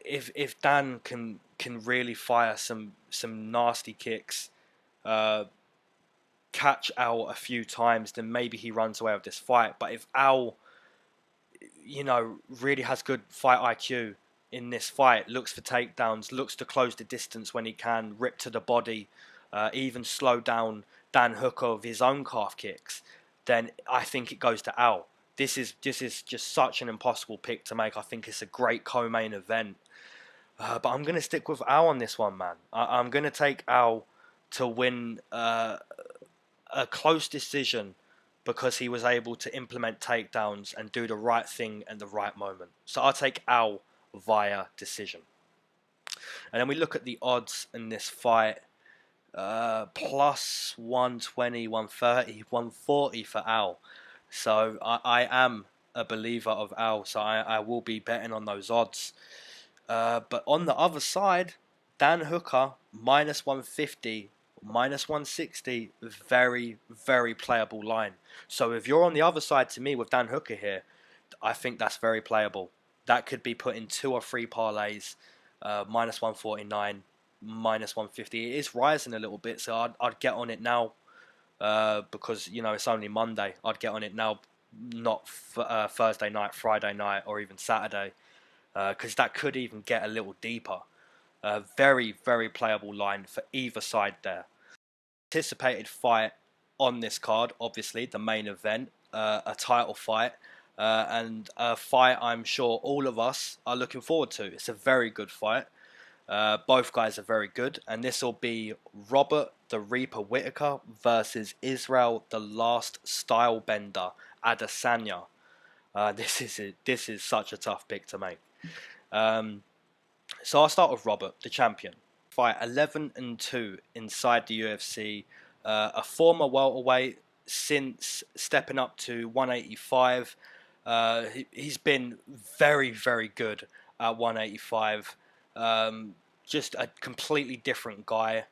If Dan can really fire some nasty kicks, catch Al a few times, then maybe he runs away with this fight. But if Al, really has good fight IQ in this fight, looks for takedowns, looks to close the distance when he can, rip to the body, even slow down Dan Hooker with his own calf kicks, then I think it goes to Al. This is just such an impossible pick to make. I think it's a great co-main event. But I'm going to stick with Al on this one, man. I'm going to take Al to win a close decision, because he was able to implement takedowns and do the right thing at the right moment. So I'll take Al via decision. And then we look at the odds in this fight. Plus 120, 130, 140 for Al. So I am a believer of Al, so I will be betting on those odds. But on the other side, Dan Hooker, minus 150, minus 160, very, very playable line. So if you're on the other side to me with Dan Hooker here, I think that's very playable. That could be put in 2 or 3 parlays, minus 149, minus 150. It is rising a little bit, so I'd get on it now, because, it's only Monday. I'd get on it now, not Thursday night, Friday night, or even Saturday, because that could even get a little deeper. Very, very playable line for either side there. Anticipated fight on this card, obviously, the main event, a title fight, and a fight I'm sure all of us are looking forward to. It's a very good fight. Both guys are very good, and this will be Robert the Reaper Whittaker versus Israel the Last Stylebender Adesanya. This is such a tough pick to make. So I'll start with Robert, the champion. Fight 11-2 inside the UFC. A former welterweight, since stepping up to 185. He's been very, very good at 185. Just a completely different guy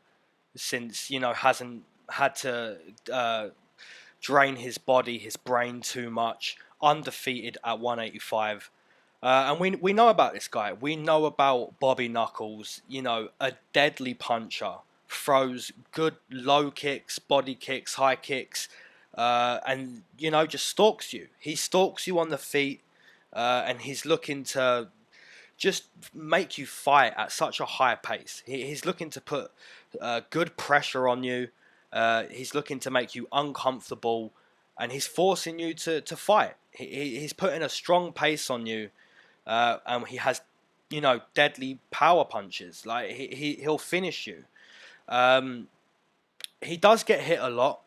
since, hasn't had to drain his body, his brain too much. Undefeated at 185. And we know about this guy. We know about Bobby Knuckles, a deadly puncher. Throws good low kicks, body kicks, high kicks, and, just stalks you. He stalks you on the feet, and he's looking to just make you fight at such a high pace. He's looking to put good pressure on you. He's looking to make you uncomfortable, and he's forcing you to fight. He's putting a strong pace on you. And he has, deadly power punches. Like, he'll finish you. He does get hit a lot.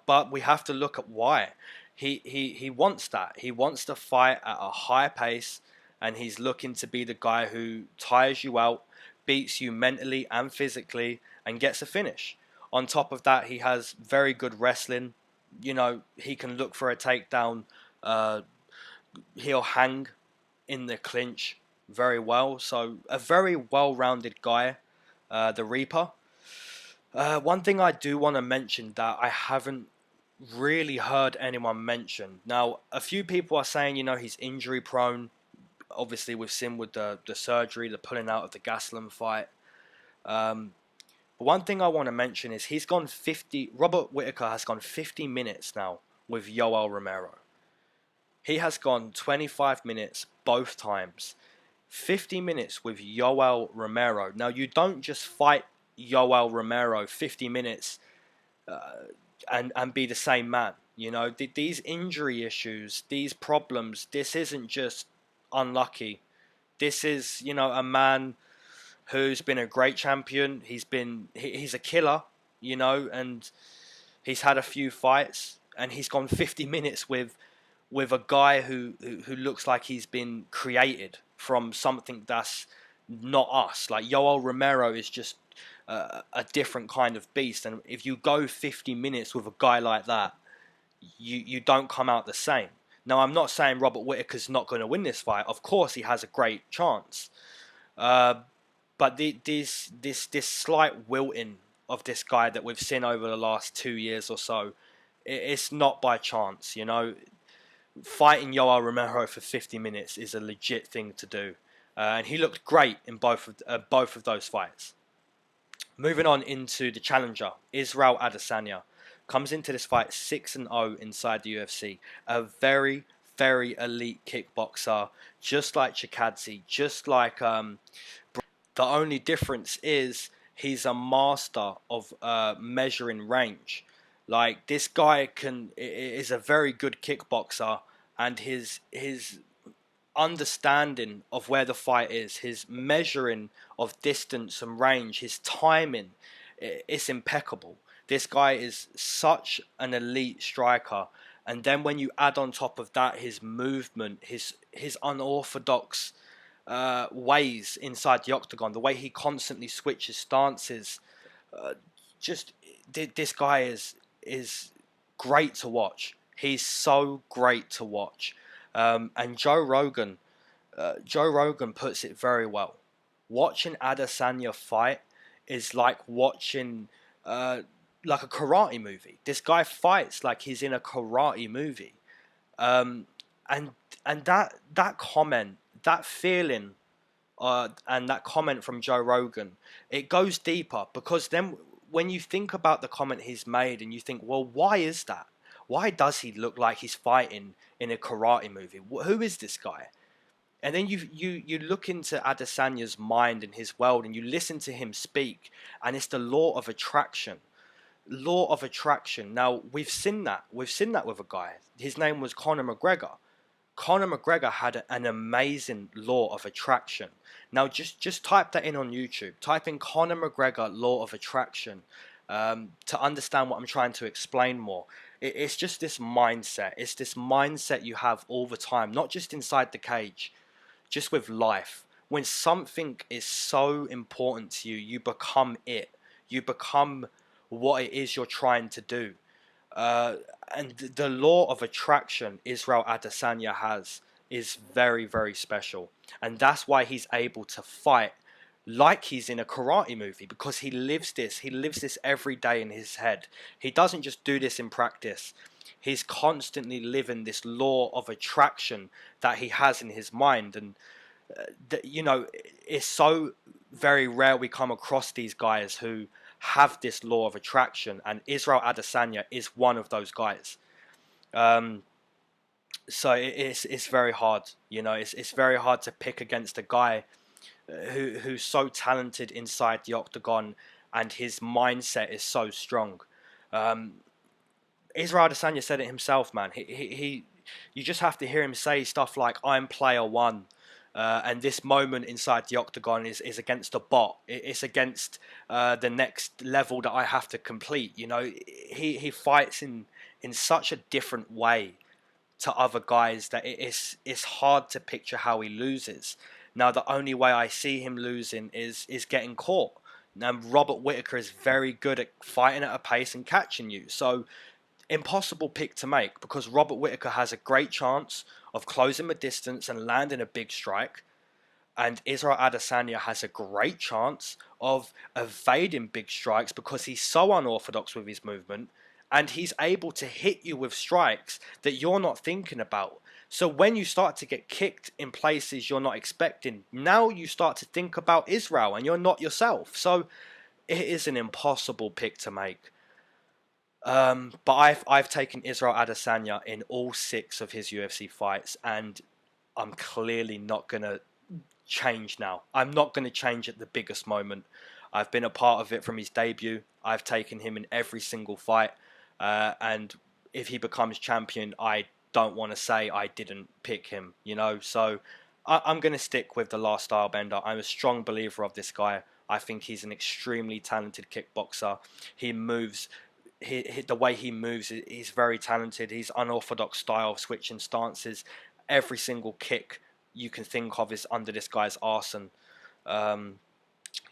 But we have to look at why. he wants that. He wants to fight at a high pace, and he's looking to be the guy who tires you out, beats you mentally and physically, and gets a finish. On top of that, he has very good wrestling. You know, he can look for a takedown. He'll hang in the clinch very well. So a very well-rounded guy, the Reaper. One thing I do want to mention that I haven't really heard anyone mention. Now, a few people are saying, you know, he's injury prone. Obviously, we've seen with the surgery, the pulling out of the Gaslam fight. But one thing I want to mention is Robert Whittaker has gone 50 minutes now with Yoel Romero. He has gone 25 minutes both times. 50 minutes with Yoel Romero. Now, you don't just fight Yoel Romero 50 minutes and be the same man. You know, these injury issues, these problems, this isn't just unlucky. This is, you know, a man who's been a great champion. He's a killer, you know, and he's had a few fights, and he's gone 50 minutes with a guy who looks like he's been created from something that's not us. Like, Yoel Romero is just a different kind of beast, and if you go 50 minutes with a guy like that, you don't come out the same. Now, I'm not saying Robert Whittaker's not going to win this fight. Of course, he has a great chance. But this slight wilting of this guy that we've seen over the last 2 years or so, it's not by chance. You know, fighting Yoel Romero for 50 minutes is a legit thing to do, and he looked great in both of those fights. Moving on into the challenger, Israel Adesanya comes into this fight 6-0 inside the UFC. A very, very elite kickboxer, just like Chikadze, just like the only difference is he's a master of measuring range. Like, this guy is a very good kickboxer, and his understanding of where the fight is, his measuring of distance and range, his timing, it's impeccable. This guy is such an elite striker, and then when you add on top of that his movement, his unorthodox ways inside the octagon, the way he constantly switches stances, this guy is great to watch. He's so great to watch. And Joe Rogan puts it very well. Watching Adesanya fight is like watching like a karate movie. This guy fights like he's in a karate movie. And that comment, that feeling, and that comment from Joe Rogan, it goes deeper, because then when you think about the comment he's made and you think, well, why is that? Why does he look like he's fighting in a karate movie? Who is this guy? And then you look into Adesanya's mind and his world, and you listen to him speak, and it's the law of attraction. Law of attraction. Now, we've seen that with a guy. His name was Conor McGregor. Conor McGregor had an amazing law of attraction. Now, just type that in on YouTube. Type in Conor McGregor law of attraction to understand what I'm trying to explain more. It's just this mindset. It's this mindset you have all the time, not just inside the cage, just with life. When something is so important to you, you become it. You become what it is you're trying to do. And the law of attraction Israel Adesanya has is very, very special. And that's why he's able to fight like he's in a karate movie, because he lives this. He lives this every day in his head. He doesn't just do this in practice. He's constantly living this law of attraction that he has in his mind. And, you know, it's so very rare we come across these guys who have this law of attraction, and Israel Adesanya is one of those guys. So it's very hard, you know. It's very hard to pick against a guy who's so talented inside the octagon, and his mindset is so strong. Israel Adesanya said it himself, man. He you just have to hear him say stuff like, "I'm player one." And this moment inside the octagon is against a bot. It's against the next level that I have to complete. You know, he fights in such a different way to other guys that it's hard to picture how he loses. Now, the only way I see him losing is getting caught. Now, Robert Whittaker is very good at fighting at a pace and catching you. So, impossible pick to make, because Robert Whittaker has a great chance of closing the distance and landing a big strike. And Israel Adesanya has a great chance of evading big strikes because he's so unorthodox with his movement. And he's able to hit you with strikes that you're not thinking about. So when you start to get kicked in places you're not expecting, now you start to think about Israel and you're not yourself. So it is an impossible pick to make. But I've taken Israel Adesanya in all 6 of his UFC fights, and I'm clearly not going to change now. I'm not going to change at the biggest moment. I've been a part of it from his debut. I've taken him in every single fight. And if he becomes champion, I don't want to say I didn't pick him, you know. So I'm going to stick with the Last Stylebender. I'm a strong believer of this guy. I think he's an extremely talented kickboxer. He moves, the way he moves, he's very talented. His unorthodox style of switching stances, every single kick you can think of is under this guy's arsenal.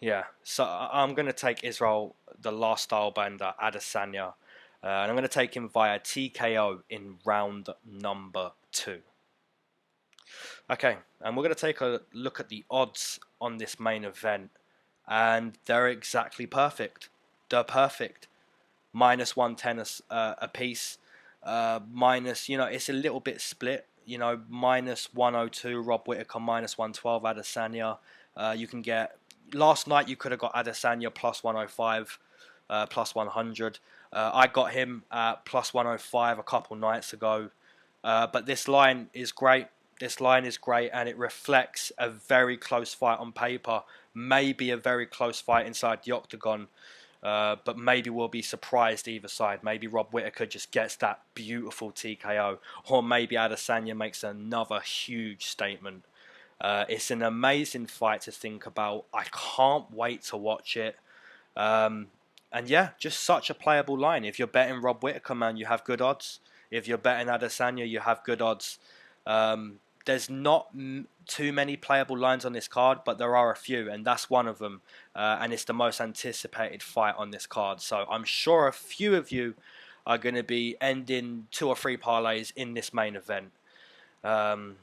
Yeah, so I'm going to take Israel, the Last Stylebender, Adesanya. And I'm going to take him via TKO in round number 2. Okay, and we're going to take a look at the odds on this main event. And they're exactly perfect. They're perfect. Minus 110 a piece. Minus, you know, it's a little bit split. You know, minus 102 Rob Whittaker, minus 112 Adesanya. You can get, last night you could have got Adesanya plus 105, plus 100. I got him at plus 105 a couple nights ago. But this line is great. This line is great, and it reflects a very close fight on paper. Maybe a very close fight inside the octagon. But maybe we'll be surprised either side. Maybe Rob Whittaker just gets that beautiful TKO. Or maybe Adesanya makes another huge statement. It's an amazing fight to think about. I can't wait to watch it. And yeah, just such a playable line. If you're betting Rob Whittaker, man, you have good odds. If you're betting Adesanya, you have good odds. There's not too many playable lines on this card, but there are a few, and that's one of them. And it's the most anticipated fight on this card. So I'm sure a few of you are going to be ending 2 or 3 parlays in this main event. So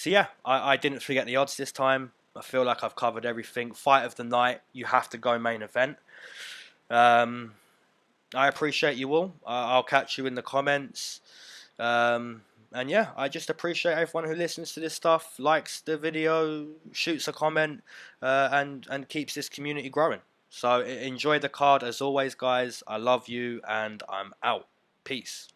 yeah, I didn't forget the odds this time. I feel like I've covered everything. Fight of the night, you have to go main event. I appreciate you all. I'll catch you in the comments. And yeah, I just appreciate everyone who listens to this stuff, likes the video, shoots a comment, and keeps this community growing. So enjoy the card as always, guys. I love you, and I'm out. Peace.